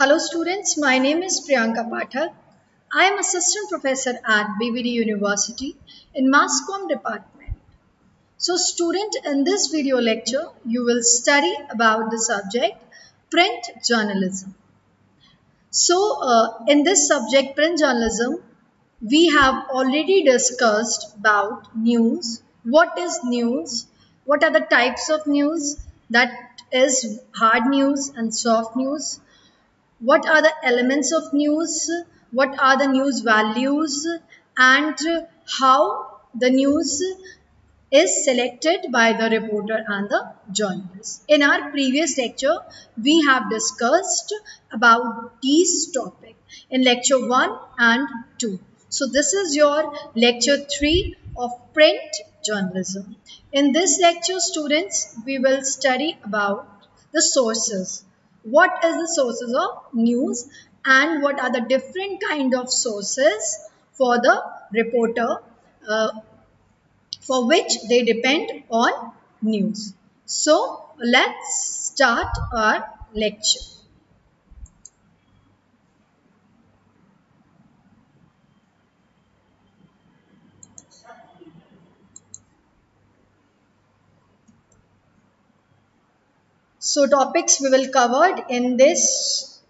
Hello students, my name is Priyanka Pathak. I am assistant professor at BVD University in Mass Comm department. So student, in this video lecture, you will study about the subject print journalism. So in this subject print journalism, we have already discussed about news. What is news? What are the types of news? That is hard news and soft news. What are the elements of news, what are the news values, and how the news is selected by the reporter and the journalist. In our previous lecture, we have discussed about these topics in lecture 1 and 2. So this is your lecture 3 of print journalism. In this lecture, students, we will study about the sources. What is the sources of news and what are the different kind of sources for the reporter for which they depend on news. So let's start our lecture. So topics we will cover in this: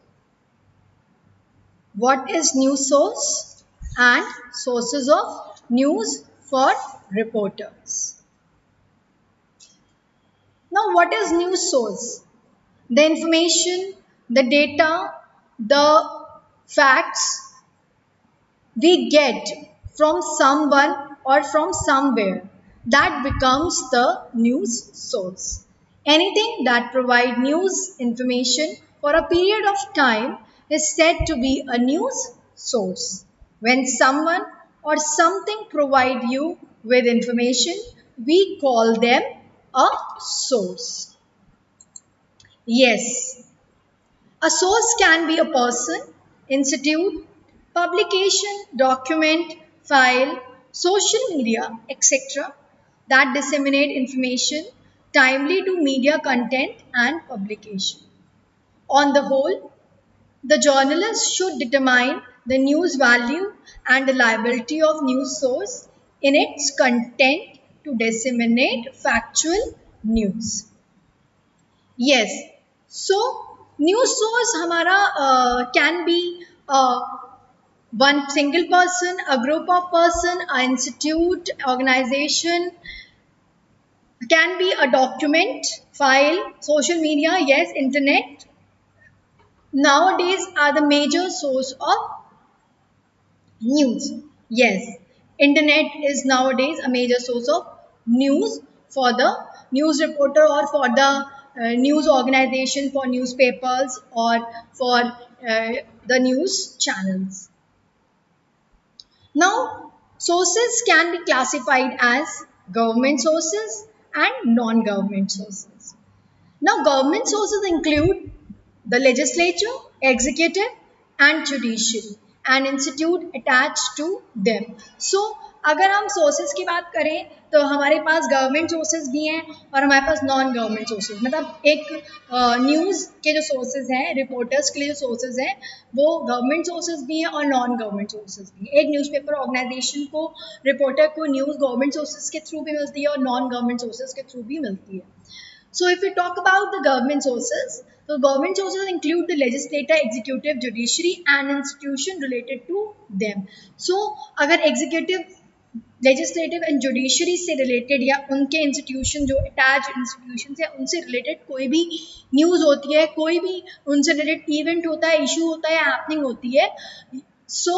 what is news source and sources of news for reporters. Now what is news source? The information, the data, the facts we get from someone or from somewhere, that becomes the news source. Anything that provide news information for a period of time is said to be a news source. When someone or something provide you with information, we call them a source. Yes, a source can be a person, institute, publication, document, file, social media, etc. that disseminate information timely to media content and publication. On the whole, the journalist should determine the news value and the liability of news source in its content to disseminate factual news. Yes, so news source हमारा can be one single person, a group of person, an institute, organization, can be a document, file, social media, yes, internet. Nowadays are the major source of news. Yes, internet is nowadays a major source of news for the news reporter or for the news organization, for newspapers or for the news channels. Now, sources can be classified as government sources and non-government sources. Now, government sources include the legislature, executive and judiciary and institute attached to them. So, अगर हम sources की बात करें तो हमारे पास government sources भी हैं और हमारे पास नॉन गवर्नमेंट सोर्सेज, मतलब एक न्यूज़ के जो सोर्सेज हैं, रिपोर्टर्स के लिए जो सोर्सेज हैं, वो गवर्नमेंट सोर्सेज भी हैं और नॉन गवर्नमेंट सोर्सेज भी हैं. एक न्यूज़पेपर ऑर्गेनाइजेशन को, रिपोर्टर को न्यूज़ गवर्नमेंट सोर्सेज के थ्रू भी मिलती है और नॉन गवर्नमेंट सोर्सेज के थ्रू भी मिलती है. So if we talk about the government sources, so government sources include the legislature, executive, judiciary and institution related to them. So अगर executive, legislative and judiciary से related या उनके institution जो attached institutions है उनसे related कोई भी news होती है, कोई भी उनसे related event होता है, issue होता है, happening होती है, so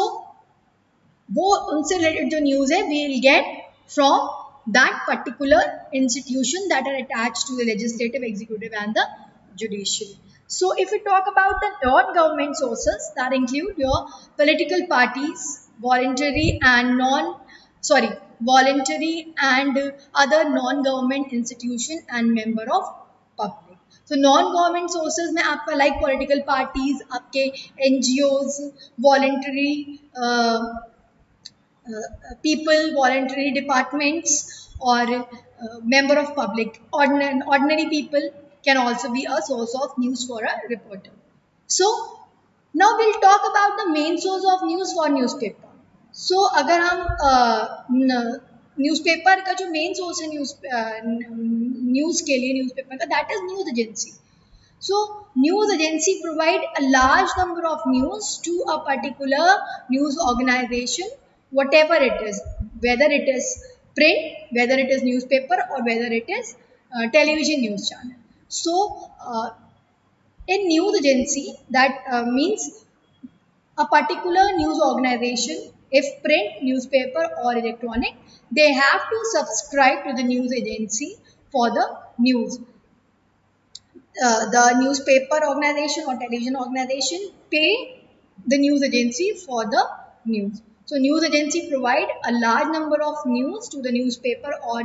वो उनसे related जो news है we will get from that particular institution that are attached to the legislative, executive and the judiciary. So if we talk about the non-government sources, that include your political parties, voluntary and other non-government institution and member of public. So non-government sources में आपका like political parties, आपके NGOs, voluntary people, voluntary departments or member of public. Ordinary people can also be a source of news for a reporter. So Now we'll talk about the main source of news for newspaper. So अगर हम newspaper का जो main source है news के लिए newspaper का, that is news agency. So news agency provide a large number of news to a particular news organization, whatever it is, whether it is print, whether it is newspaper, or whether it is television news channel. So in news agency, that means a particular news organization, if print, newspaper, or electronic, they have to subscribe to the news agency for the news. The newspaper organization or television organization pay the news agency for the news. So news agency provide a large number of news to the newspaper or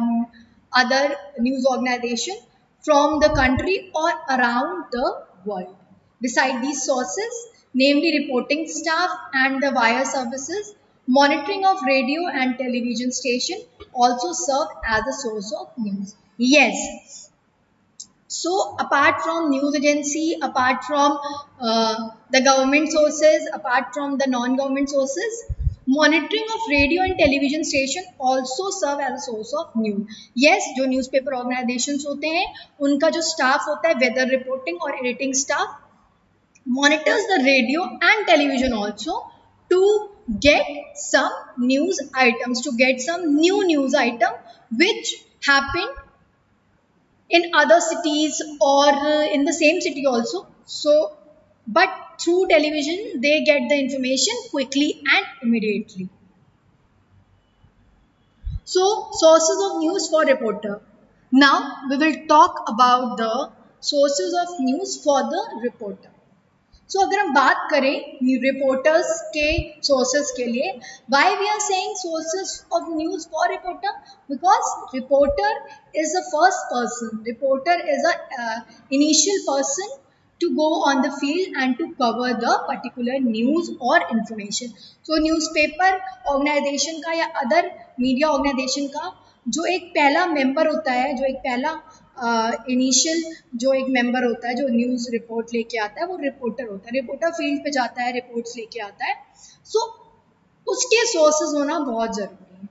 other news organization from the country or around the world. Beside these sources, namely reporting staff and the wire services, monitoring of radio and television station also serve as a source of news. Yes, so apart from news agency, apart from the government sources, apart from the non-government sources, monitoring of radio and television station also serve as a source of news. Yes, जो newspaper organizations होते हैं, उनका जो staff होता है, weather reporting और editing staff, monitors the radio and television also to get some news items, to get some new news item which happened in other cities or in the same city also. So but through television they get the information quickly and immediately. So sources of news for reporter. Now we will talk about the sources of news for the reporter. So अगर हम बात करें reporters के sources के लिए, why we are saying sources of news for reporter, because reporter is the first person, reporter is a initial person to go on the field and to cover the particular news or information. So newspaper organization का या other media organization का जो एक पहला member होता है, जो एक पहला इनिशियल जो एक मेंबर होता है जो न्यूज़ रिपोर्ट लेके आता है, वो रिपोर्टर होता है. रिपोर्टर फील्ड पे जाता है, रिपोर्ट्स लेके आता है. सो उसके सोर्सेज होना बहुत ज़रूरी है.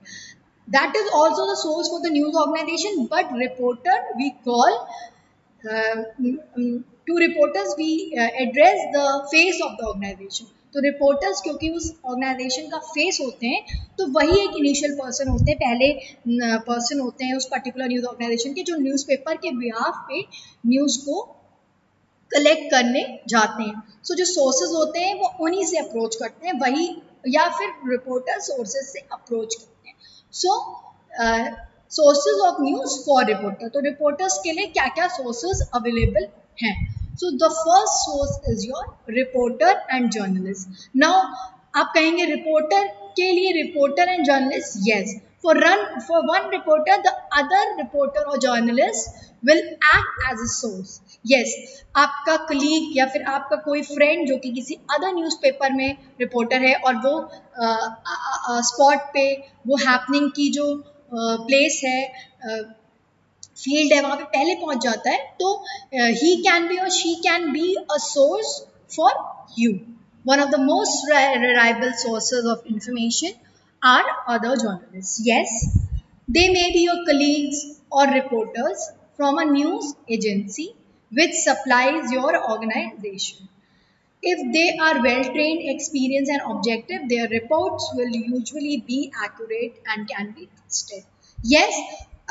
That is also the source for the news organisation, but reporter we call to reporters we address the face of the organisation. तो रिपोर्टर्स क्योंकि उस ऑर्गेनाइजेशन का फेस होते हैं, तो वही एक इनिशियल पर्सन होते हैं, पहले पर्सन होते हैं उस पर्टिकुलर न्यूज़ ऑर्गेनाइजेशन के, जो न्यूज़पेपर के बिहाफ पे न्यूज़ को कलेक्ट करने जाते हैं. सो जो सोर्सेज होते हैं वो उन्हीं से अप्रोच करते हैं, वही या फिर रिपोर्टर सोर्सेज से अप्रोच करते हैं. So sources of news for reporter. तो रिपोर्टर्स के लिए क्या क्या सोर्सेज अवेलेबल हैं? So the first source is your reporter and journalist. Now आप कहेंगे रिपोर्टर के लिए reporter and journalist. Yes, for one reporter the other reporter or journalist will act as a source. yes, आपका colleague या फिर आपका कोई फ्रेंड जो कि किसी अदर न्यूज़पेपर में रिपोर्टर है और वो स्पॉट पे वो हैपनिंग की जो प्लेस है, फील्ड है, वहाँ पे पहले पहुँच जाता है, तो ही कैन बी और she can be a source for you. One of the most reliable sources of information are other journalists. Yes, they may be your colleagues or reporters from a news agency which supplies your organization. If they are well trained, experienced and objective, their reports will usually be accurate and can be trusted. Yes,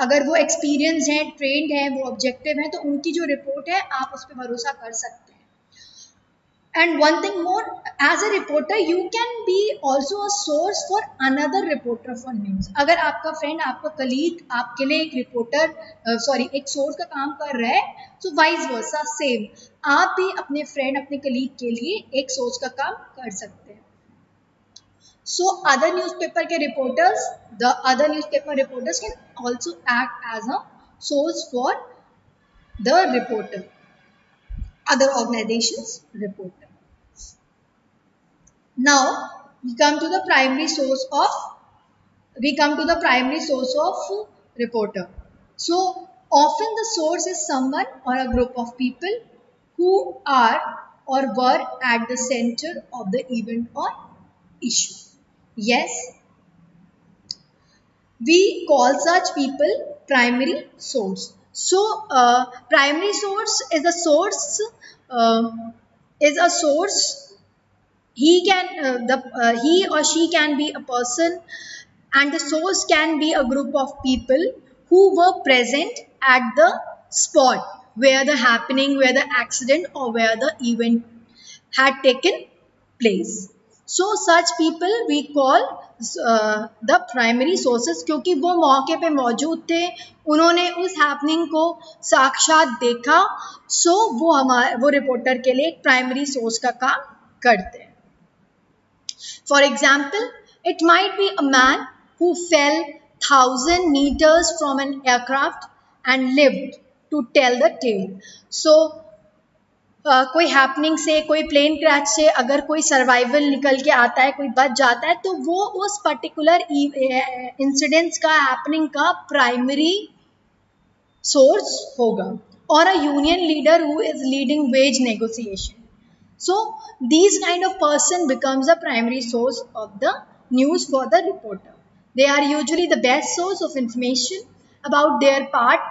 अगर वो experienced हैं, trained हैं, वो objective हैं, तो उनकी जो report है आप उस पर भरोसा कर सकते हैं. And one thing more, as a reporter you can be also a source for another reporter for news. अगर आपका फ्रेंड, आपका कलीग आपके लिए एक रिपोर्टर एक सोर्स का काम कर रहा है, so vice versa same, आप भी अपने फ्रेंड, अपने कलीग के लिए एक सोर्स का काम कर सकते हैं. So other newspaper के reporters, the other newspaper reporters can also act as a source for the reporter, other organizations reporter. Now we come to the primary source of reporter. So often the source is someone or a group of people who are or were at the center of the event or issue. Yes, we call such people primary source. So primary source is a source, uh, is a source. He or she can be a person, and the source can be a group of people who were present at the spot where the happening, where the accident or where the event had taken place. So such people we call the primary sources, क्योंकि वो मौके पे मौजूद थे, उन्होंने उस happening को साक्षात देखा, सो वो रिपोर्टर के लिए एक प्राइमरी सोर्स का काम करते हैं. For example, it might be a man who fell 1,000 meters from an aircraft and lived to tell the tale. So कोई हैपनिंग से, कोई प्लेन क्रैश से अगर कोई सर्वाइवल निकल के आता है, कोई बच जाता है, तो वो उस पर्टिकुलर इंसिडेंट्स का, हैपनिंग का प्राइमरी सोर्स होगा. और a union leader who is leading wage negotiation. So these kind of person becomes the primary source of the news for the reporter. They are usually the best source of information about their part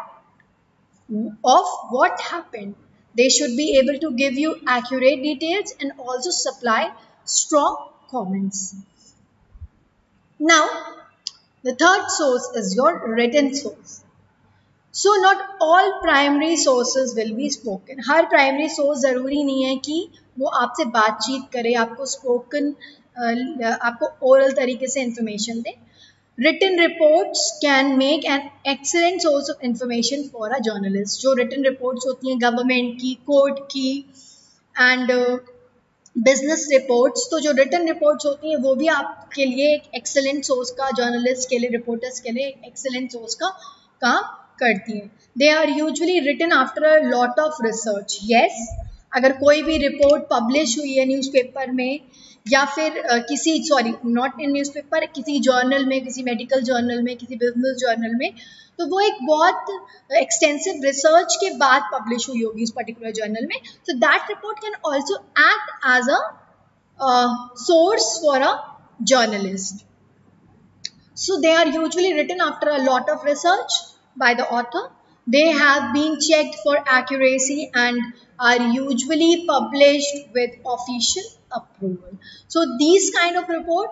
of what happened. They should be able to give you accurate details and also supply strong comments. Now, the third source is your written source. So not all primary sources will be spoken. Her primary source ज़रूरी नहीं है कि वो आपसे बातचीत करे, आपको spoken, आपको oral तरीके से information they. Written reports can make an excellent source of information for a journalist. जो written reports होती हैं government की, court की and बिजनेस रिपोर्ट्स, तो जो रिटन रिपोर्ट्स होती हैं वो भी आपके लिए एक एक्सेलेंट सोर्स का, जर्नलिस्ट के लिए, रिपोर्टर्स के लिए एक एक्सेलेंट सोर्स का काम करती हैं. They are usually written after a lot of research. Yes, अगर कोई भी रिपोर्ट पब्लिश हुई है न्यूज़पेपर में या फिर किसी, सॉरी नॉट इन न्यूज़पेपर, किसी जर्नल में, किसी मेडिकल जर्नल में, किसी बिजनेस जर्नल में, तो वो एक बहुत एक्सटेंसिव रिसर्च के बाद पब्लिश हुई होगी उस पर्टिकुलर जर्नल में. So that report can also act as a source for a journalist. So they are usually written after a lot of research by the author. They have been checked for accuracy and are usually published with official approval. So these kind of report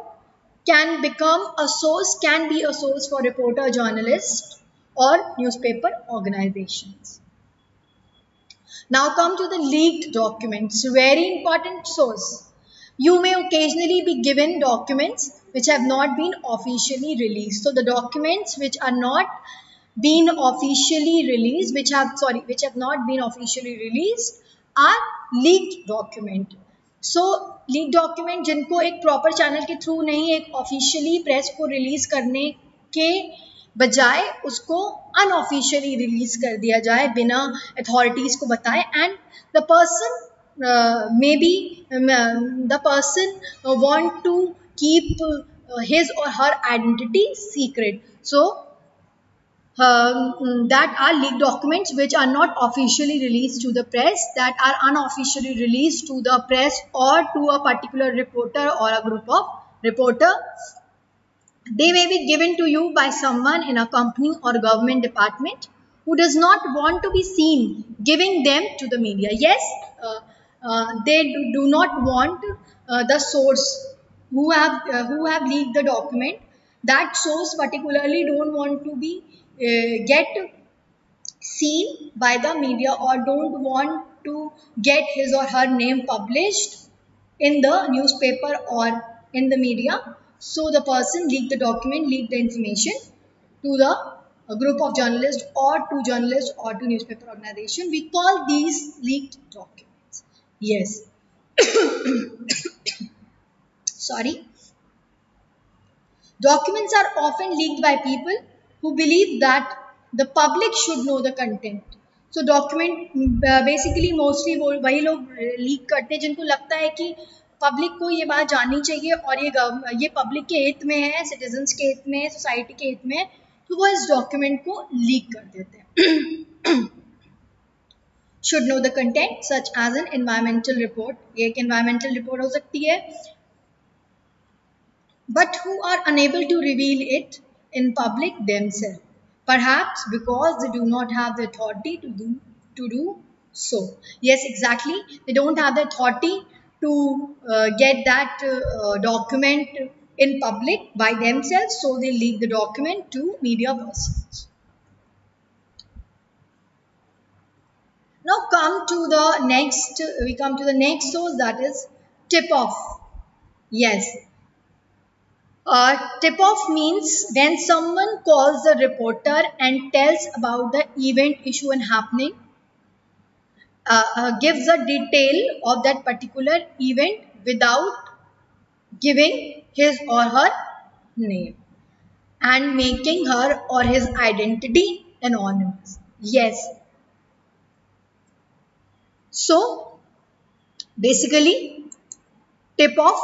can become a source, can be a source for reporter, journalists or newspaper organizations. Now come to the leaked documents, very important source. You may occasionally be given documents which have not been officially released. So the documents which are not been officially released, which have not been officially released are leaked document. So leaked document जिनको एक proper channel के through नहीं, एक officially press को release करने के बजाय उसको unofficially release कर दिया जाए बिना authorities को बताए, and the person maybe the person want to keep his or her identity secret. So that are leaked documents which are not officially released to the press, that are unofficially released to the press or to a particular reporter or a group of reporter. They may be given to you by someone in a company or government department who does not want to be seen giving them to the media. Yes, they do not want the source who have leaked the document. That source particularly don't want to be get seen by the media or don't want to get his or her name published in the newspaper or in the media. So the person leaked the document, leaked the information to the a group of journalists or to journalists or to newspaper organization. We call these leaked documents. Yes. Sorry. Documents are often leaked by people who believe that the public should know the content. So document basically mostly वही लोग leak करते हैं जिनको लगता है कि public को ये बात जाननी चाहिए और ये पब्लिक के हित में है, सिटीजन्स के हित में है, सोसाइटी के हित में है, तो वो इस डॉक्यूमेंट को लीक कर देते हैं. should know the content such as an environmental report. एक environmental report हो सकती है, but who are unable to reveal it in public themselves, perhaps because they do not have the authority to do so. Yes, exactly. They don't have the authority to get that document in public by themselves, so they leak the document to media persons. Now we come to the next source, that is tip off. Yes, tip off means when someone calls the reporter and tells about the event, issue and happening, gives a detail of that particular event without giving his or her name and making her or his identity anonymous. Yes. So basically, tip off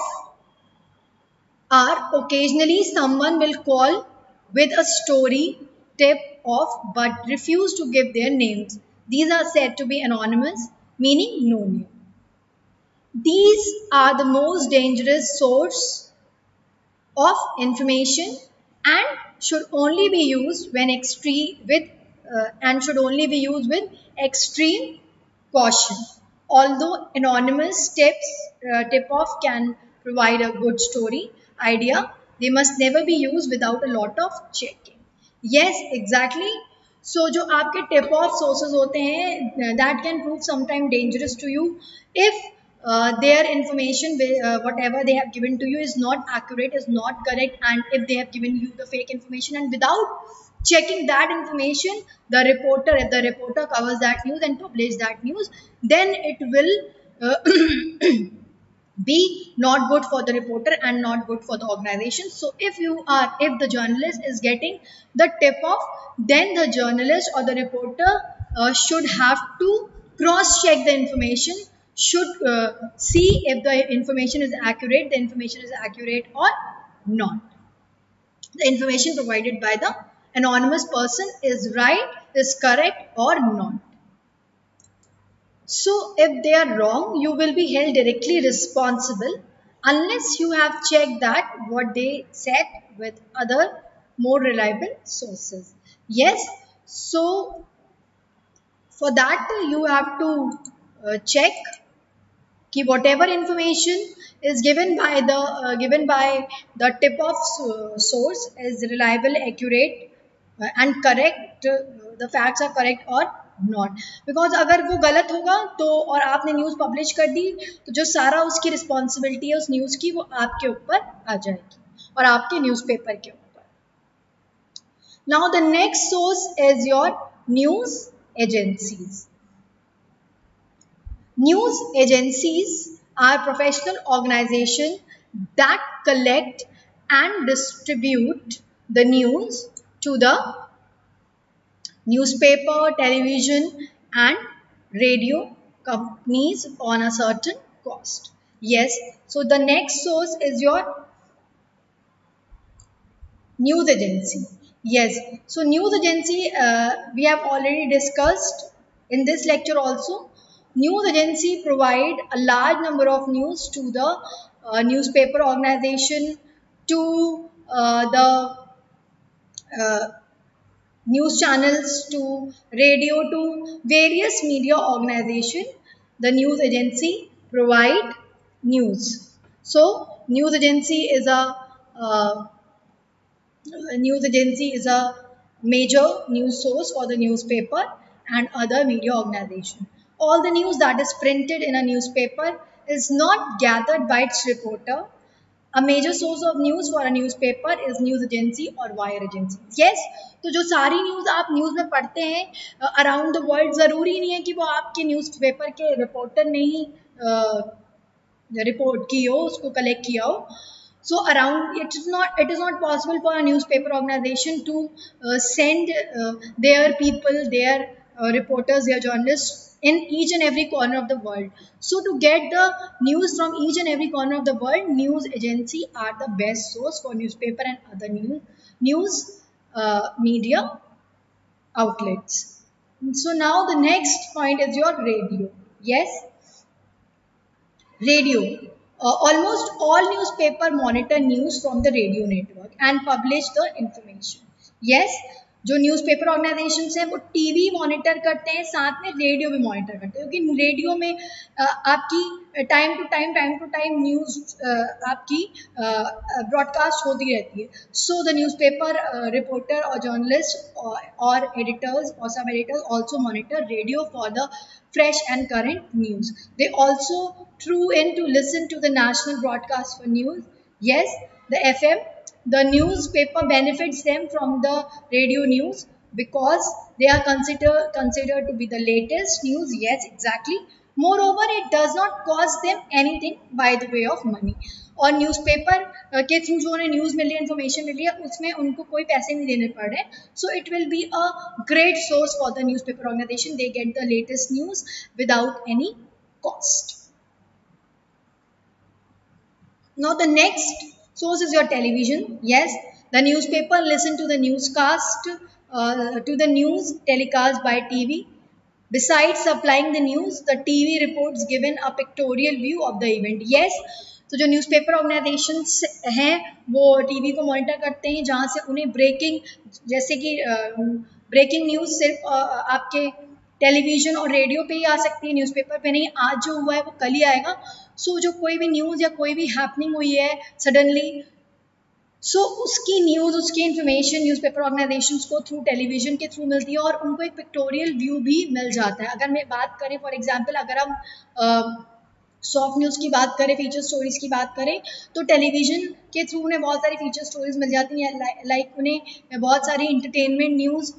are occasionally someone will call with a story tip off but refuse to give their names. These are said to be anonymous, meaning no name. These are the most dangerous source of information and should only be used when extreme caution. Although anonymous tip off can provide a good story idea, they must never be used without a lot of checking. Yes, exactly. So जो आपके tip off sources होते हैं, that can prove sometime dangerous to you if their information, whatever they have given to you, is not accurate, is not correct, and if they have given you the fake information and without checking that information, if the reporter covers that news and publish that news, then it will be not good for the reporter and not good for the organization. So if the journalist is getting the tip off, then the journalist or the reporter should have to cross check the information, should see if the information is accurate or not. The information provided by the anonymous person is right, is correct or not. So if they are wrong, you will be held directly responsible unless you have checked that what they said with other more reliable sources. Yes, so for that you have to check कि whatever information is given by the tip of source is reliable, accurate and correct, the facts are correct or not. Because अगर वो गलत होगा तो और आपने news publish कर दी तो जो सारा उसकी रिस्पॉन्सिबिलिटी है उस न्यूज़ की वो आपके ऊपर आ जाएगी और आपके न्यूज़पेपर के ऊपर. Now the next source is your news agencies. News agencies are professional organizations that collect and distribute the news to the newspaper, television and radio companies on a certain cost. Yes, so the next source is your news agency. Yes, so news agency we have already discussed in this lecture also. News agency provide a large number of news to the newspaper organization, to the news channels, to radio, to various media organization. The news agency provide news. So uh, news agency is a major news source for the newspaper and other media organization. All the news that is printed in a newspaper is not gathered by its reporter. A major source of news for a newspaper is news agency or wire agency. Yes, तो जो सारी news आप news में पढ़ते हैं around the world, ज़रूरी नहीं है कि वो आपके न्यूज़पेपर के रिपोर्टर ने ही रिपोर्ट की हो, उसको कलेक्ट किया हो. So around it is not possible for a newspaper organization to send their people, their reporters, their journalists in each and every corner of the world. So to get the news from each and every corner of the world, news agency are the best source for newspaper and other news media outlets. So now the next point is your radio. Yes, radio. Almost all newspaper monitor news from the radio network and publish the information. Yes, जो newspaper organisation हैं वो TV monitor करते हैं, साथ में radio भी monitor करते हैं, क्योंकि रेडियो में आपकी टाइम टू टाइम न्यूज़ आपकी ब्रॉडकास्ट होती रहती है. सो द न्यूज़पेपर रिपोर्टर और जर्नलिस्ट और एडिटर्स और सब editors also monitor radio for the fresh and current news. They also true in to listen to the national broadcast for news. Yes, the FM, the newspaper benefits them from the radio news because they are considered to be the latest news. Yes, exactly. Moreover, it does not cost them anything by the way of money. और newspaper के through जो उन्हें news मिल रही है, information मिल रही है, उसमें उनको कोई पैसे नहीं देने पड़ रहे. So it will be a great source for the newspaper organisation. They get the latest news without any cost. Now the next source is your television. Yes, the newspaper listen to the newscast, to the news telecast by TV. Besides supplying the news, the TV reports given a pictorial view of the event. Yes, तो जो newspaper organisations हैं वो TV को monitor करते हैं, जहाँ से उन्हें ब्रेकिंग, जैसे कि ब्रेकिंग न्यूज़ सिर्फ आपके टेलीविज़न और रेडियो पे ही आ सकती है, न्यूज़पेपर पे नहीं. आज जो हुआ है वो कल ही आएगा. सो जो कोई भी न्यूज़ या कोई भी हैपनिंग हुई है सडनली, सो उसकी न्यूज़, उसकी इन्फॉर्मेशन न्यूज़पेपर ऑर्गेनाइजेशंस को थ्रू टेलीविज़न के थ्रू मिलती है और उनको एक पिक्टोरियल व्यू भी मिल जाता है. अगर मैं बात करें, फॉर एग्जांपल अगर हम सॉफ्ट न्यूज़ की बात करें, फीचर स्टोरीज़ की बात करें, तो टेलीविज़न के थ्रू उन्हें बहुत सारी फीचर स्टोरीज़ मिल जाती हैं. लाइक उन्हें बहुत सारी इंटरटेनमेंट न्यूज़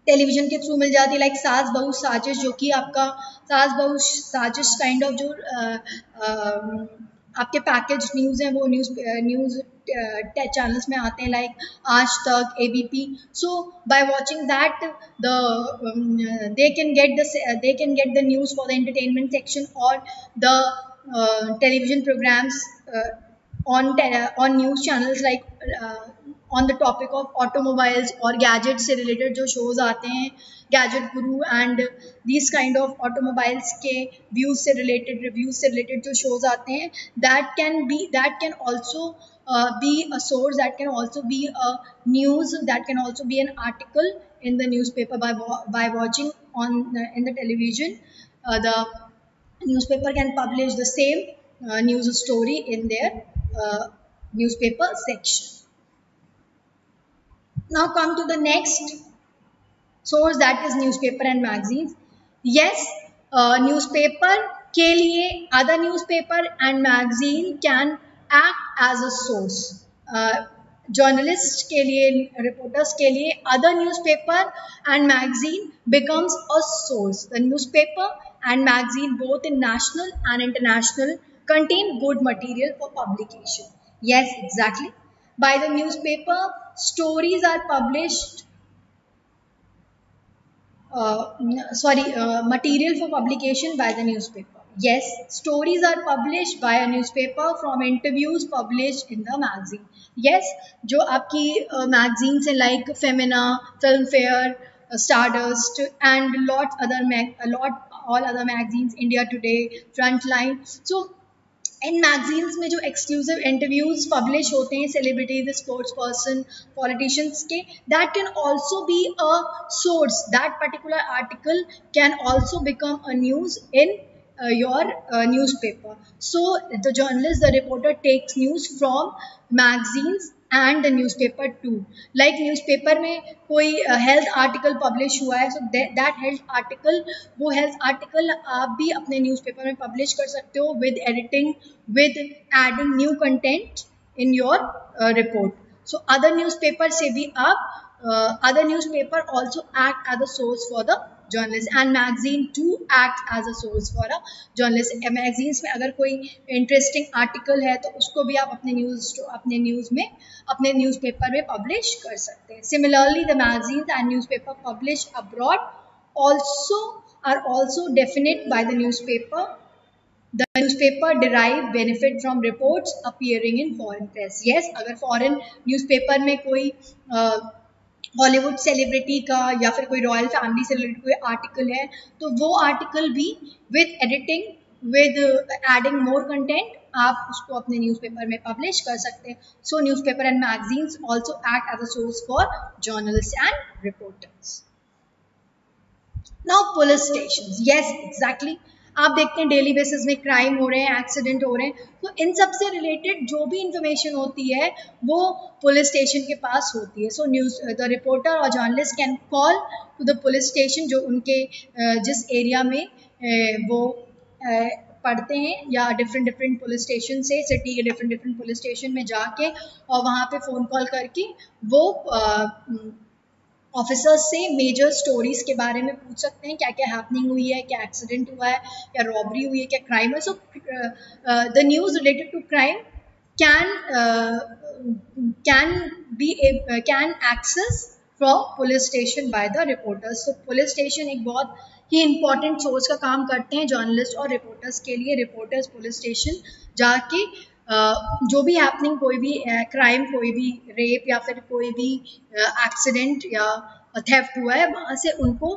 टेलीविज़न के थ्रू मिल जाती है. लाइक सास बहू साजिश, जो कि आपका सास बहू साजिश काइंड ऑफ जो आपके पैकेज न्यूज़ हैं वो न्यूज़ चैनल्स में आते हैं, like Aaj Tak, ABP. So by watching that they can get the news for the entertainment section और the television programs on news channels, like on the topic of automobiles और gadgets से related जो shows आते हैं, gadget guru and these kind of automobiles के views से related, reviews से related जो shows आते हैं, that can also be a source, that can also be a news, that can also be an article in the newspaper. By watching in the television, the newspaper can publish the same news story in their newspaper section. Now come to the next source, that is newspaper and magazines. Yes, newspaper के लिए other newspaper and magazine can act as a source. Journalists के लिए, reporters के लिए other newspaper and magazine becomes a source. The newspaper and magazine both in national and international contain good material for publication. Yes, exactly. By the newspaper, stories are published. Material for publication by the newspaper. Yes, stories are published by a newspaper from interviews published in the magazine. Yes, जो आपकी magazines हैं like Femina, Filmfare, Stardust and all other magazines, India Today, Frontline. So in magazines में जो exclusive interviews publish होते हैं celebrities, sports person, politicians के, that can also be a source. That particular article can also become a news in your newspaper. So the journalist, the reporter takes news from magazines and the newspaper too. Like newspaper में कोई health article publish हुआ है, so that health article, वो health article आप भी अपने newspaper में publish कर सकते हो with editing, with adding new content in your report. So other newspaper से भी आप other newspaper also act as a source for the journalist and magazine too act as a source for a journalist. magazines में अगर कोई interesting article है तो उसको भी आप अपने न्यूज़ में, अपने newspaper में publish कर सकते हैं. Similarly, the magazines and newspaper published abroad are also definite by the newspaper. The newspaper derive benefit from reports appearing in foreign press. Yes, अगर foreign newspaper में कोई हॉलीवुड सेलिब्रिटी का या फिर कोई रॉयल फैमिली से रिलेटेड कोई article है, तो वो आर्टिकल भी with editing, with adding more content, आप उसको अपने न्यूज़पेपर में पब्लिश कर सकते हैं. So newspaper and magazines also act as a source for journalist and reporters. Now police station, yes exactly, आप देखते हैं डेली बेसिस में क्राइम हो रहे हैं, एक्सीडेंट हो रहे हैं, तो इन सब से रिलेटेड जो भी इंफॉर्मेशन होती है वो पुलिस स्टेशन के पास होती है. सो न्यूज़ द रिपोर्टर और journalist can call to the police station, जो उनके जिस एरिया में वो पढ़ते हैं, या डिफरेंट डिफरेंट पुलिस स्टेशन से, सिटी के डिफरेंट डिफरेंट पुलिस स्टेशन में जाके और वहाँ पे फ़ोन कॉल करके वो ऑफिसर्स से मेजर स्टोरीज के बारे में पूछ सकते हैं, क्या क्या हैपनिंग हुई है, क्या एक्सीडेंट हुआ है, क्या रॉबरी हुई है, क्या क्राइम है. So the news related to crime can can access from police station by the reporters. So police station एक बहुत ही इंपॉर्टेंट सोर्स का काम करते हैं जर्नलिस्ट और रिपोर्टर्स के लिए. रिपोर्टर्स पुलिस स्टेशन जाके जो भी हैपनिंग, कोई भी क्राइम, कोई भी रेप या फिर कोई भी एक्सीडेंट या थेफ्ट हुआ है, वहाँ से उनको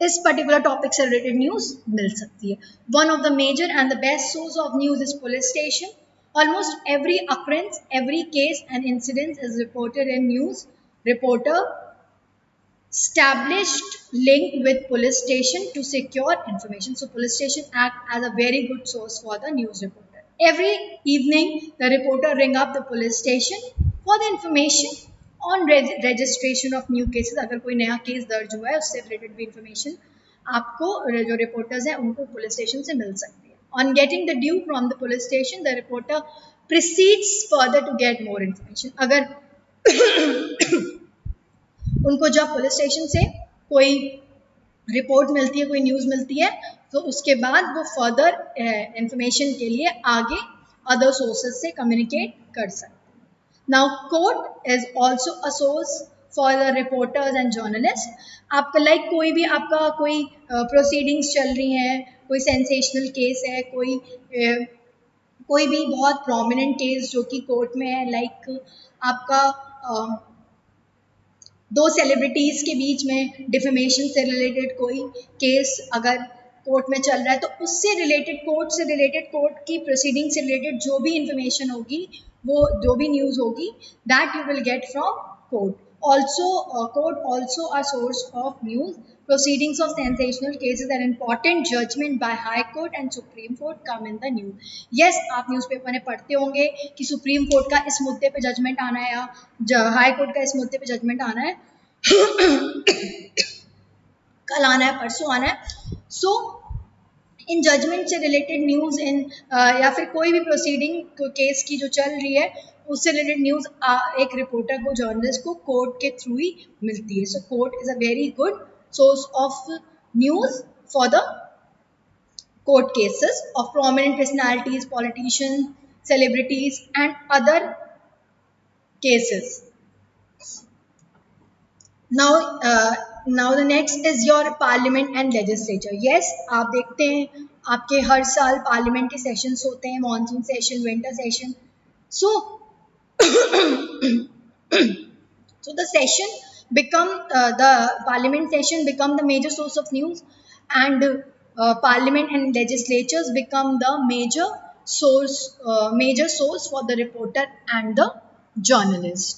इस पर्टिकुलर टॉपिक से रिलेटेड न्यूज़ मिल सकती है. One of the major and the best source of news is police station. Almost every occurrence, every case and incident is reported in news. Reporter established link with police station to secure information. So police station act as a very good source for the news reporter. Every evening, the reporter ring up the police station for the information on registration of new cases. अगर कोई नया case दर्ज हुआ है, उससे related भी information आपको जो रिपोर्टर्स हैं उनको पुलिस स्टेशन से मिल सकती है. On getting the due from the police station, the reporter proceeds further to get more information. अगर उनको जब पुलिस स्टेशन से कोई रिपोर्ट मिलती है, कोई न्यूज़ मिलती है, तो उसके बाद वो फर्दर इंफॉर्मेशन के लिए आगे अदर सोर्सेज से कम्युनिकेट कर सकते हैं. Now court is also a source for the reporters and journalist. आपका लाइक कोई भी आपका कोई प्रोसीडिंग्स चल रही हैं, कोई सेंसेशनल केस है, कोई भी बहुत प्रोमिनेंट केस जो कि कोर्ट में है, लाइक आपका दो सेलिब्रिटीज़ के बीच में डिफेमेशन से रिलेटेड कोई केस अगर कोर्ट में चल रहा है, तो उससे रिलेटेड, कोर्ट से रिलेटेड, कोर्ट की प्रोसीडिंग से रिलेटेड जो भी इंफॉर्मेशन होगी, वो जो भी न्यूज़ होगी, that you will get from court. Also, court also a source of news. Proceedings of sensational cases and important judgment by High Court and Supreme Court come in the news. Yes, आप newspaper में पढ़ते होंगे कि supreme court का इस मुद्दे पे judgement आना है या हाई कोर्ट का इस मुद्दे पे जजमेंट आना है, कल आना है, परसों आना है. सो इन जजमेंट से रिलेटेड न्यूज़, इन या फिर कोई भी प्रोसीडिंग केस की जो चल रही है, उससे रिलेटेड न्यूज़ एक रिपोर्टर को, जर्नलिस्ट को कोर्ट के थ्रू ही मिलती है. So court is a very good source of news for the court cases of prominent personalities, politicians, celebrities and other cases. Now the next is your parliament and legislature. Yes, आप देखते हैं आपके हर साल parliament के sessions होते हैं, monsoon session, winter session. So the session become the parliament session become the major source of news, and parliament and legislatures become the major source for the reporter and the journalist.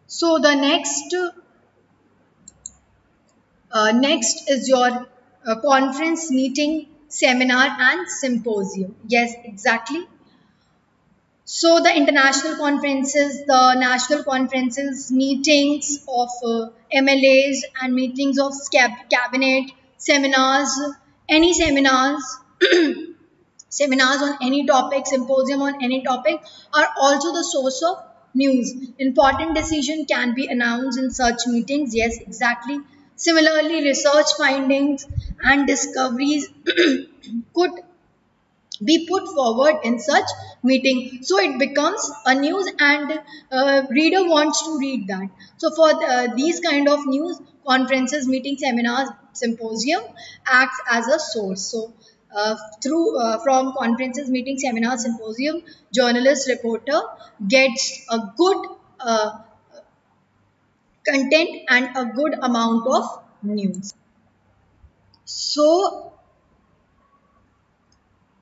So the next is your conference, meeting, seminar and symposium. Yes, exactly. So the international conferences, the national conferences, meetings of MLAs and meetings of cabinet, seminars, any seminars, seminars on any topic, symposium on any topic are also the source of news. Important decision can be announced in such meetings. Yes, exactly. Similarly, research findings and discoveries could be put forward in such meeting, so it becomes a news and reader wants to read that. So for these kind of news, conferences, meetings, seminars, symposium acts as a source. So through from conferences, meetings, seminars, symposium, journalist, reporter gets a good content and a good amount of news. So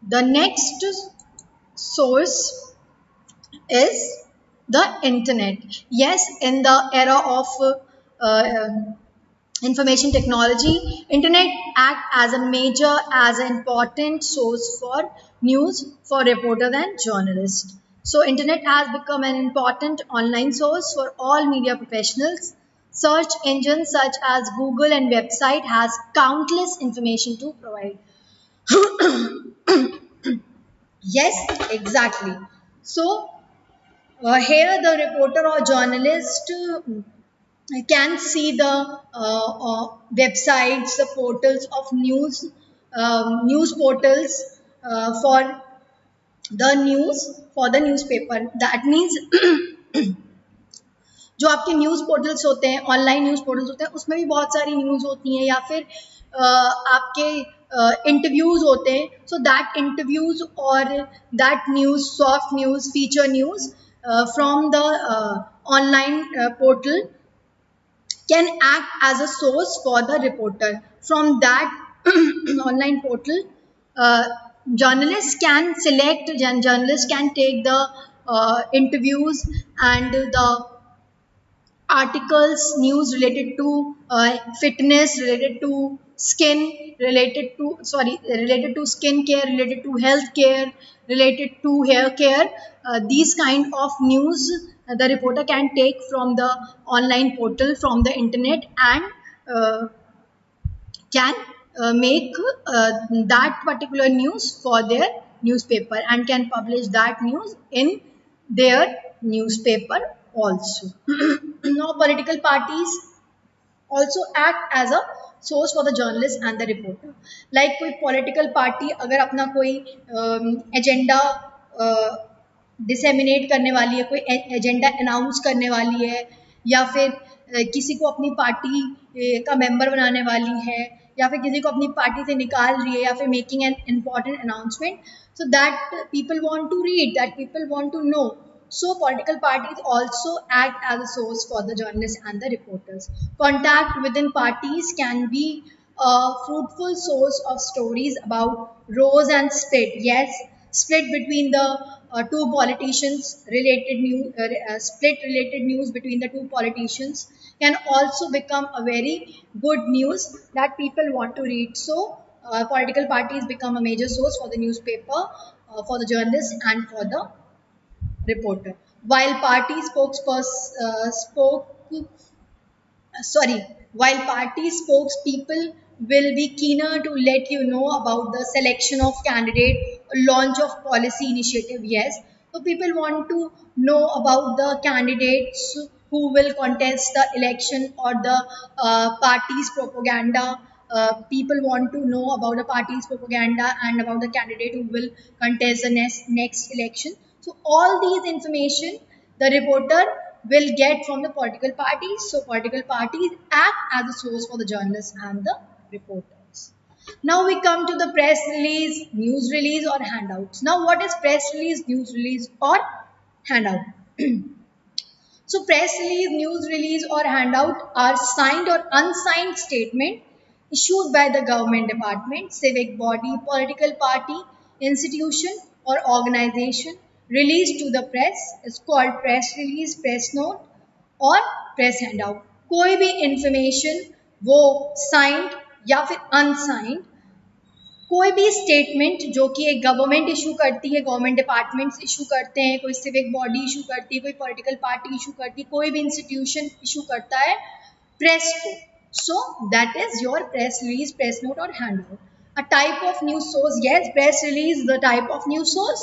the next source is the internet. Yes, in the era of uh, information technology, internet act as a major, as an important source for news for reporters and journalists. So internet has become an important online source for all media professionals. Search engines such as Google and website has countless information to provide. Yes, exactly. So here the reporter or journalist can see the websites, the portals of news, news portals for the news, for the newspaper. That means जो आपके news portals होते हैं, online news portals होते हैं, उसमें भी बहुत सारी न्यूज़ होती हैं, या फिर आपके इंटरव्यूज़ होते हैं. सो दैट इंटरव्यूज़ और that news, soft news, feature news from the online portal can act as a source for the reporter. From that online portal, uh, journalists can take the interviews and the articles, news related to fitness, related to skin, related to skin care, related to health care, related to hair care. These kind of news the reporter can take from the online portal, from the internet, and can make that particular news for their newspaper and can publish that news in their newspaper also. Now, political parties also act as a source for the journalist and the reporter. Like कोई political party अगर अपना कोई agenda disseminate करने वाली है, कोई agenda announce करने वाली है, या फिर किसी को अपनी पार्टी का मेंबर बनाने वाली है, या फिर किसी को अपनी पार्टी से निकाल रही है, या फिर making an important announcement, so that people want to read, that people want to know. So political parties also act as a source for the journalists and the reporters. Contact within parties can be a fruitful source of stories about rose and split. Yes, split between the two politicians, split related news between the two politicians can also become a very good news that people want to read. So political parties become a major source for the newspaper, for the journalists, and for the reporter. While party while party spokespeople will be keener to let you know about the selection of candidate, launch of policy initiative. Yes, so people want to know about the candidates who will contest the election, or the party's propaganda. People want to know about the party's propaganda and about the candidate who will contest the next election. So all these information the reporter will get from the political parties. So political parties act as a source for the journalists and the reporters. Now we come to the press release, news release, or handouts. Now what is press release, news release, or handout? So press release, news release, or handout are signed or unsigned statement issued by the government department, civic body, political party, institution, or organization released to the press is called press release, press note, और press handout. कोई भी information वो signed या फिर unsigned, कोई भी statement जो कि एक गवर्नमेंट इशू करती है, गवर्नमेंट डिपार्टमेंट्स इशू करते हैं, कोई सिविक बॉडी इशू करती है, कोई पॉलिटिकल पार्टी इशू करती है, कोई भी इंस्टीट्यूशन इशू करता है प्रेस को. So that is your press release, press note और handout. A type of news source, yes, press release is the type of news source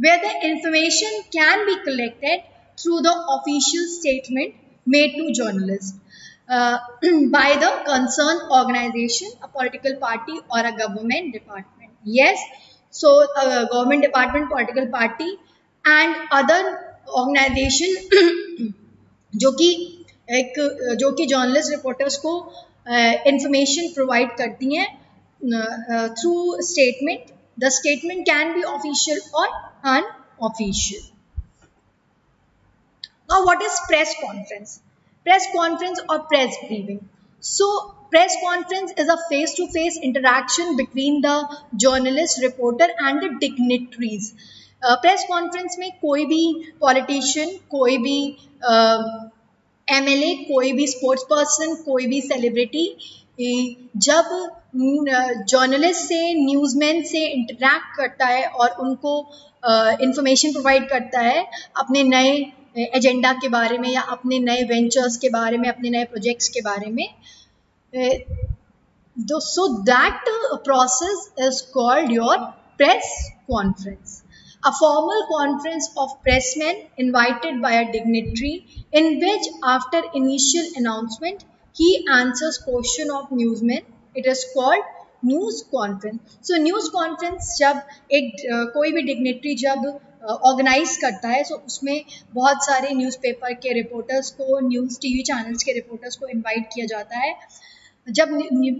where the information can be collected through the official statement made to journalists by the concerned organization, a political party, or a government department. Yes, so government department, political party, and other organization जो कि journalist reporters को information provide करती हैं through statement The statement can be official or unofficial. Now, what is press conference? Press conference or press briefing. So, press conference is a face-to-face interaction between the journalist, reporter, and the dignitaries. Press conference में कोई भी politician, कोई भी MLA, कोई भी sports person, कोई भी celebrity जब जर्नलिस्ट से, न्यूज़मैन से इंटरैक्ट करता है और उनको इंफॉर्मेशन प्रोवाइड करता है अपने नए एजेंडा के बारे में या अपने नए वेंचर्स के बारे में, अपने नए प्रोजेक्ट्स के बारे में, so that process is called your press conference. A formal conference of pressmen invited by a dignitary in which after initial announcement he answers question of newsmen. It is called news conference. So news conference जब एक कोई भी dignitary जब organise करता है, so उसमें बहुत सारे न्यूज़पेपर के रिपोर्टर्स को, न्यूज़ टीवी चैनल्स के रिपोर्टर्स को इनवाइट किया जाता है. जब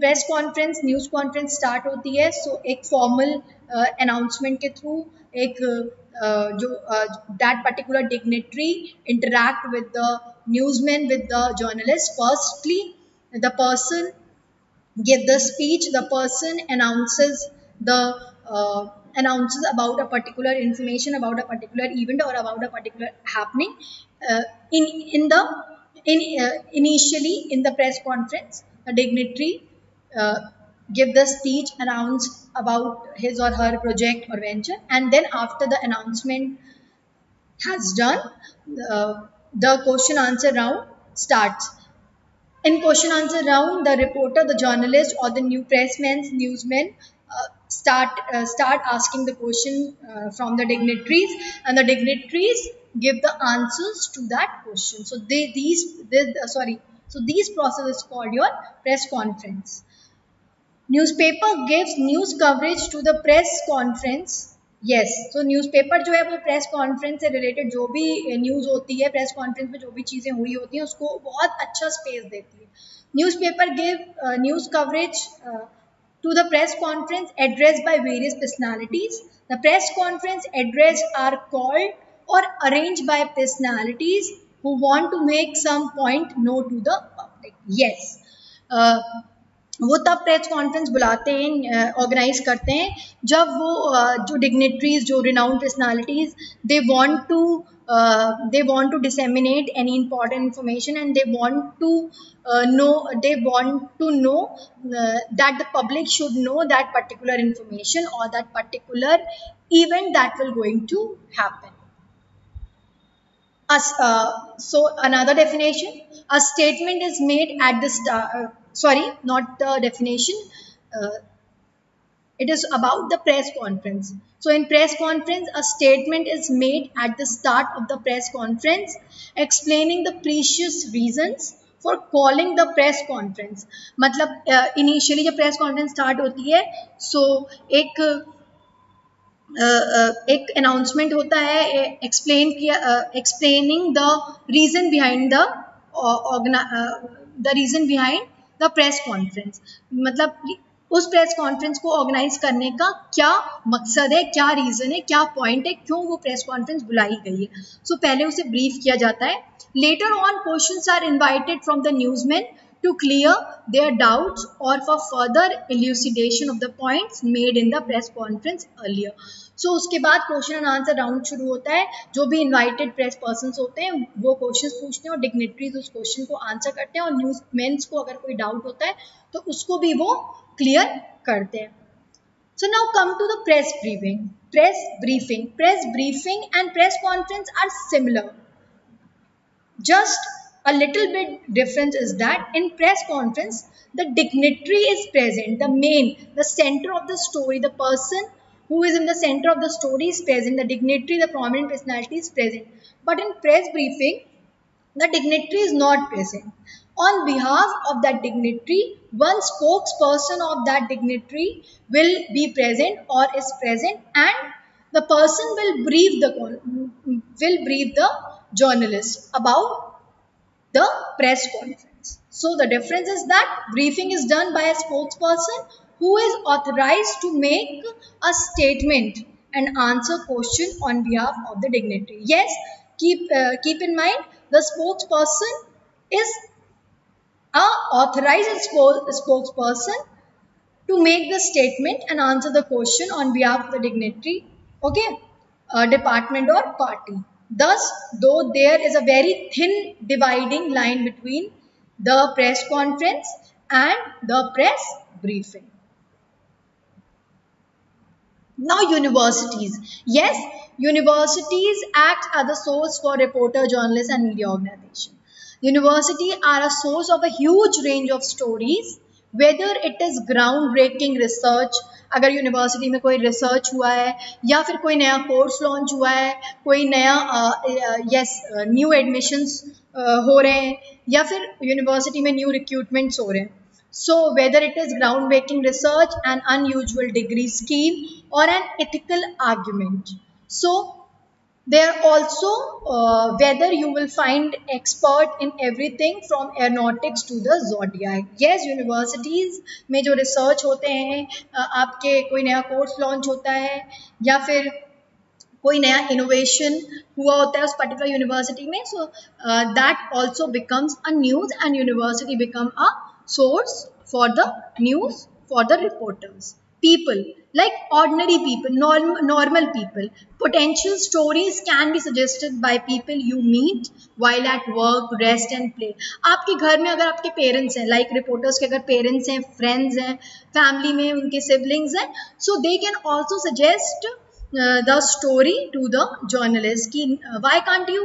press conference, news conference start होती है, सो एक फॉर्मल अनाउंसमेंट के थ्रू एक जो that particular dignitary interact with the newsman, with the journalist. Firstly the person give the speech, the person announces about a particular information, about a particular event or about a particular happening. Initially in the press conference, a dignitary give the speech, announce about his or her project or venture, and then after the announcement has done, the question answer round starts. In question answer round, the reporter, the journalist, or the new newsmen start asking the question from the dignitaries, and the dignitaries give the answers to that question. So these process is called your press conference. Newspaper gives news coverage to the press conference. Yes, तो newspaper जो है वो press conference से related जो भी news होती है, press conference में जो भी चीज़ें हुई होती हैं, उसको बहुत अच्छा स्पेस देती है. Newspaper give news coverage to the press conference addressed by various personalities. The press conference address are called or arranged by personalities who want to make some point known to the public. Yes, वो तब press conference बुलाते हैं, organise करते हैं, जब वो जो dignitaries, जो renowned personalities, they want to disseminate any important information and they want to know that the public should know that particular information or that particular event that will going to happen. So another definition, a statement is made at the start, sorry, not the definition, it is about the press conference. So in press conference, a statement is made at the start of the press conference explaining the precious reasons for calling the press conference. मतलब initially जब press conference start होती है, so एक announcement होता है explaining the reason behind the press conference. मतलब उस press conference को ऑर्गेनाइज करने का क्या मकसद है, क्या रीजन है, क्या पॉइंट है, क्यों वो प्रेस कॉन्फ्रेंस बुलाई गई है. सो पहले उसे ब्रीफ किया जाता है. Later on questions are invited from the newsman to clear their doubts or for further elucidation of the points made in the press conference earlier. So उसके बाद क्वेश्चन एंड आंसर राउंड शुरू होता है. जो भी इनवाइटेड प्रेस पर्सन्स होते हैं वो क्वेश्चंस पूछते हैं और डिग्नेटरीज उस क्वेश्चन को आंसर करते हैं, और न्यूज़मैन्स को अगर कोई डाउट होता है तो उसको भी वो क्लियर करते हैं. So now come to the press briefing. Press briefing and press conference are similar. Just a little bit difference is that in press conference, the dignitary is present, the center of the story, the person who is in the center of the story is present, the dignitary, the prominent personality is present. But in press briefing, the dignitary is not present. On behalf of that dignitary, one spokesperson of that dignitary will be present or is present, and the person will brief the journalist about the press conference. So the difference is that briefing is done by a spokesperson, who is authorized to make a statement and answer question on behalf of the dignitary. Yes, keep in mind the spokesperson is a authorized spokesperson to make the statement and answer the question on behalf of the dignitary, okay, department or party. Thus, though there is a very thin dividing line between the press conference and the press briefing. Now, universities. Yes, universities act as a source for reporter, journalists, and media organization. Universities are a source of a huge range of stories, whether it is groundbreaking research, अगर university में कोई research हुआ है या फिर कोई नया course launch हुआ है, कोई नया न्यू एडमिशन्स हो रहे हैं या फिर यूनिवर्सिटी में न्यू रिक्रूटमेंट्स हो रहे हैं. So whether it is groundbreaking research, an unusual degree scheme, or an ethical argument. So there also whether you will find expert in everything from aeronautics to the zodiac. Yes, universities में जो research होते हैं, आपके कोई नया course launch होता है या फिर कोई नया इनोवेशन हुआ होता है उस पर्टिकुलर यूनिवर्सिटी में, so that also becomes a news and university become a source for the news for the reporters. People like ordinary people, normal people. Potential stories can be suggested by people you meet while at work, rest and play. आपके घर में अगर आपके parents हैं, like reporters के अगर parents हैं, friends हैं, फैमिली में उनके सिबलिंग्स हैं, so they can also suggest the story to the journalist कि why can't you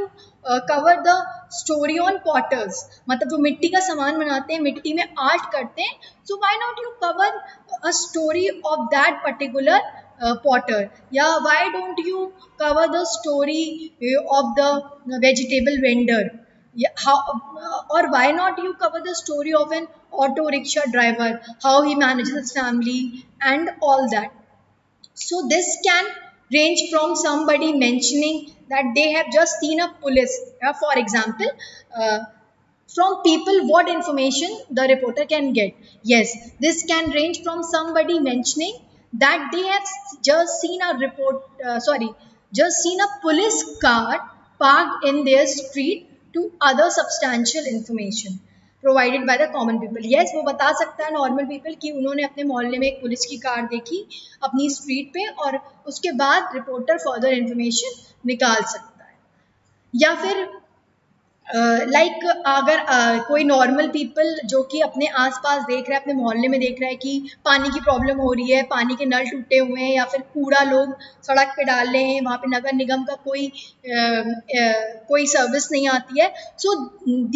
cover the story on potters, मतलब जो मिट्टी का सामान बनाते हैं, मिट्टी में आर्ट करते हैं, so why not you cover a story of that particular potter, या why don't you cover the story of the vegetable vendor, or why not you cover the story of an auto rickshaw driver, how he manages his family and all that. So this can range from somebody mentioning that they have just seen a police, for example, from people what information the reporter can get. Yes, this can range from somebody mentioning that they have just seen a just seen a police car parked in their street to other substantial information provided by the common people. Yes, वो बता सकता है normal people कि उन्होंने अपने मोहल्ले में एक पुलिस की कार देखी अपनी स्ट्रीट पे और उसके बाद रिपोर्टर फर्दर इंफॉर्मेशन निकाल सकता है. या फिर लाइक अगर कोई नॉर्मल पीपल जो कि अपने आसपास देख रहा है, अपने मोहल्ले में देख रहा है कि पानी की प्रॉब्लम हो रही है, पानी के नल टूटे हुए हैं या फिर कूड़ा लोग सड़क पे डाल रहे हैं, वहाँ पे नगर निगम का कोई सर्विस नहीं आती है, so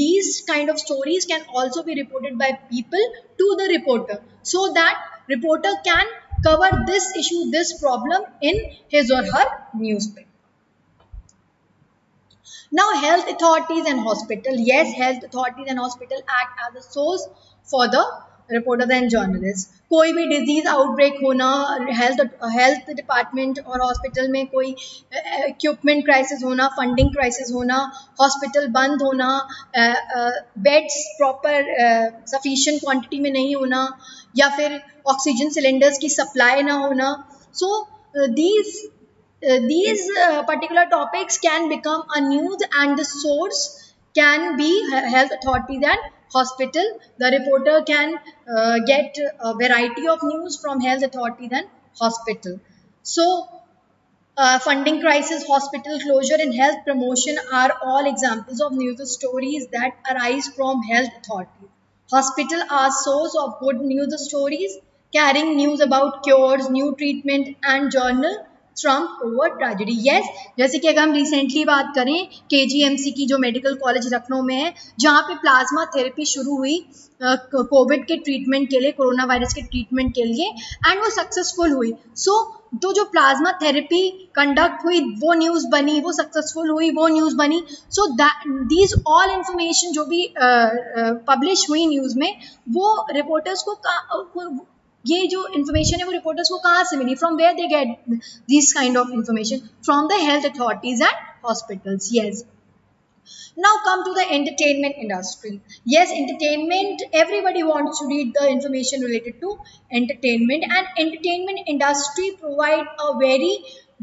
these kind of stories can also be reported by people to the reporter so that reporter can cover this issue, this problem in his or her newspaper. Now, health authorities and hospital. Yes, health authorities and hospital act as a source for the reporters and journalists. कोई भी disease outbreak होना, health department और hospital में कोई equipment crisis होना, funding crisis होना, hospital बंद होना, बेड्स प्रॉपर सफिशिएंट क्वांटिटी में नहीं होना या फिर ऑक्सीजन सिलेंडर्स की सप्लाई ना होना, सो these particular topics can become a news and the source can be health authorities and hospital. The reporter can get a variety of news from health authorities and hospital. So funding crisis, hospital closure and health promotion are all examples of news stories that arise from health authorities. Hospital are source of good news stories carrying news about cures, new treatment and journal Trump over tragedy. Yes, जैसे कि अगर हम recently बात करें KGMC की जो medical college Lucknow में है, जहाँ पे प्लाज्मा थेरेपी शुरू हुई कोविड के ट्रीटमेंट के लिए, कोरोना वायरस के ट्रीटमेंट के लिए, एंड वो सक्सेसफुल हुई. सो तो जो प्लाज्मा थेरेपी कंडक्ट हुई वो न्यूज़ बनी, वो सक्सेसफुल हुई वो न्यूज़ बनी. सो दीज ऑल इंफॉर्मेशन जो भी पब्लिश हुई न्यूज़ में, वो रिपोर्टर्स को ये जो इन्फॉर्मेशन है वो रिपोर्टर्स को कहाँ से मिली, from where they get this kind of information, from the health authorities and hospitals. Yes, Now come to the entertainment industry. Yes, entertainment, everybody wants to read the information related to entertainment, and entertainment industry provide a very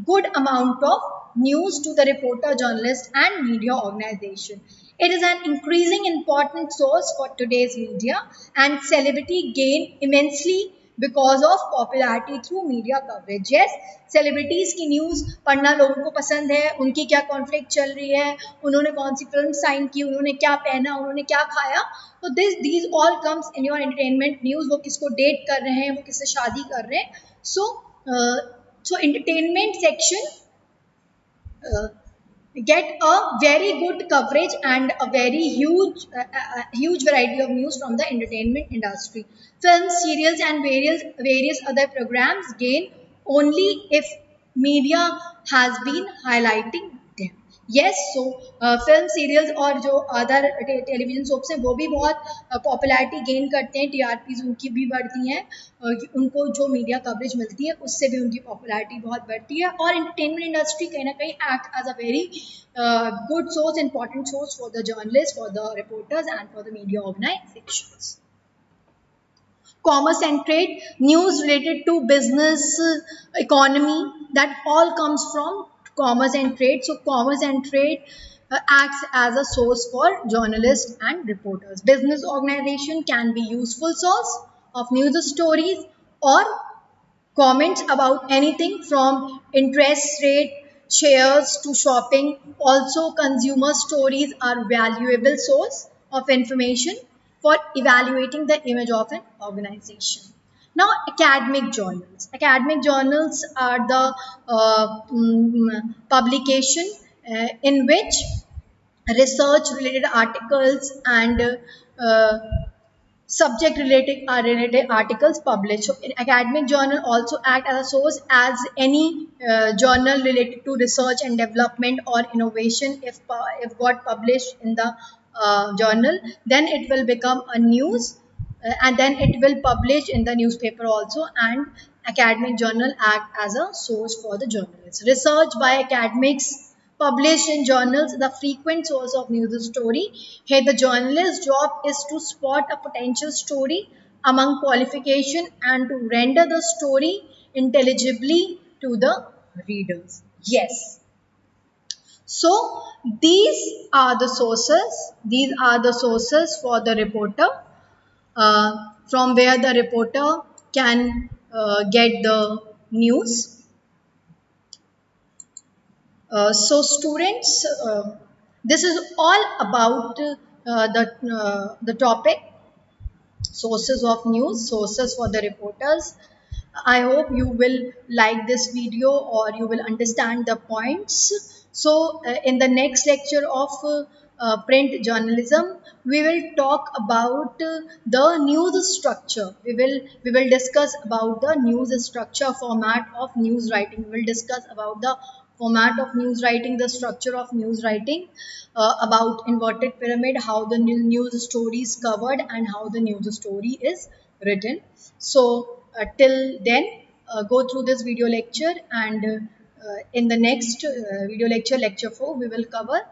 good amount of news to the reporter, journalist and media organization. It is an increasing important source for today's media, and celebrity gain immensely because of popularity through media coverage. Yes, celebrities की news पढ़ना लोगों को पसंद है, उनकी क्या conflict चल रही है, उन्होंने कौन सी फिल्म साइन की, उन्होंने क्या पहना, उन्होंने क्या खाया, तो these all comes in your entertainment news. वो किसको डेट कर रहे हैं, वो किससे शादी कर रहे हैं. So entertainment section get a very good coverage and a very huge variety of news from the entertainment industry. Films, serials and various other programs gain only if media has been highlighting them. Yes, so film, serials और जो other television soaps हैं वो भी बहुत popularity gain करते हैं, TRPs उनकी भी बढ़ती हैं, उनको जो मीडिया कवरेज मिलती है उससे भी उनकी पॉपुलैरिटी बहुत बढ़ती है. और एंटरटेनमेंट इंडस्ट्री कहीं ना कहीं act as a very good source, important source for the journalists, for the reporters and for the media organizations. Commerce and trade, news related to business, economy, that all comes from commerce and trade. So commerce and trade acts as a source for journalists and reporters. Business organization can be useful source of news stories or comments about anything from interest rate, shares to shopping. Also, consumer stories are valuable source of information for evaluating the image of an organization. Now, academic journals. Academic journals are the publication in which research related articles and subject related articles published. So academic journal also act as a source as any journal related to research and development or innovation. If got published in the journal, then it will become a news, and then it will publish in the newspaper also, and academic journal act as a source for the journalists. Research by academics published in journals, the frequent source of news story. Here the journalist's job is to spot a potential story among qualification and to render the story intelligibly to the readers. Yes. So these are the sources for the reporter, from where the reporter can get the news. So students, this is all about the topic sources of news, sources for the reporters. I hope you will like this video or you will understand the points. So in the next lecture of print journalism, we will talk about the news structure. We will discuss about the news structure, format of news writing. We will discuss about the format of news writing, the structure of news writing, about inverted pyramid, how the news story is covered and how the news story is written. So till then, go through this video lecture, and in the next video lecture, lecture 4, we will cover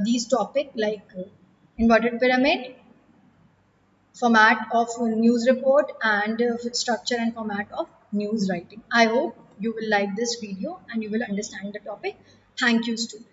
these topic like inverted pyramid, format of news report, and structure and format of news writing. I hope you will like this video and you will understand the topic. Thank you, students.